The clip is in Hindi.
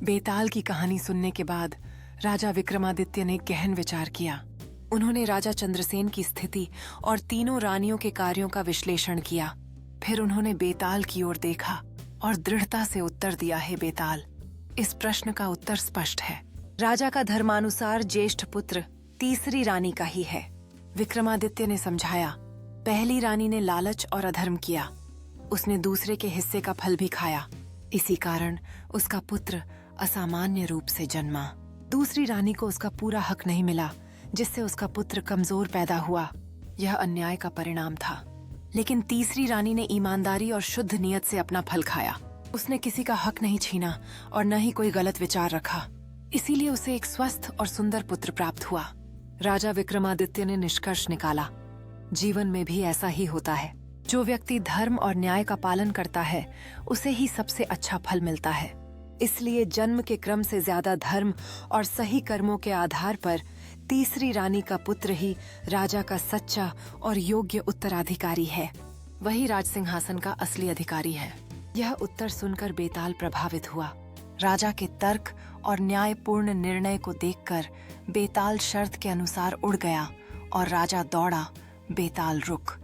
बेताल की कहानी सुनने के बाद राजा विक्रमादित्य ने गहन विचार किया। उन्होंने राजा चंद्रसेन की स्थिति और तीनों रानियों के कार्यों का विश्लेषण किया। फिर उन्होंने बेताल की ओर देखा और दृढ़ता से उत्तर दिया, हे बेताल, इस प्रश्न का उत्तर स्पष्ट है। राजा का धर्मानुसार ज्येष्ठ पुत्र तीसरी रानी का ही है। विक्रमादित्य ने समझाया, पहली रानी ने लालच और अधर्म किया, उसने दूसरे के हिस्से का फल भी खाया, इसी कारण उसका पुत्र असामान्य रूप से जन्मा। दूसरी रानी को उसका पूरा हक नहीं मिला, जिससे उसका पुत्र कमजोर पैदा हुआ। यह अन्याय का परिणाम था। लेकिन तीसरी रानी ने ईमानदारी और शुद्ध नियत से अपना फल खाया। उसने किसी का हक नहीं छीना और न ही कोई गलत विचार रखा। इसीलिए उसे एक स्वस्थ और सुंदर पुत्र प्राप्त हुआ। राजा विक्रमादित्य ने निष्कर्ष निकाला, जीवन में भी ऐसा ही होता है। जो व्यक्ति धर्म और न्याय का पालन करता है, उसे ही सबसे अच्छा फल मिलता है। इसलिए जन्म के क्रम से ज्यादा धर्म और सही कर्मों के आधार पर तीसरी रानी का पुत्र ही राजा का सच्चा और योग्य उत्तराधिकारी है। वही राजसिंहासन का असली अधिकारी है। यह उत्तर सुनकर बेताल प्रभावित हुआ। राजा के तर्क और न्यायपूर्ण निर्णय को देखकर बेताल शर्त के अनुसार उड़ गया और राजा दौड़ा, बेताल रुक।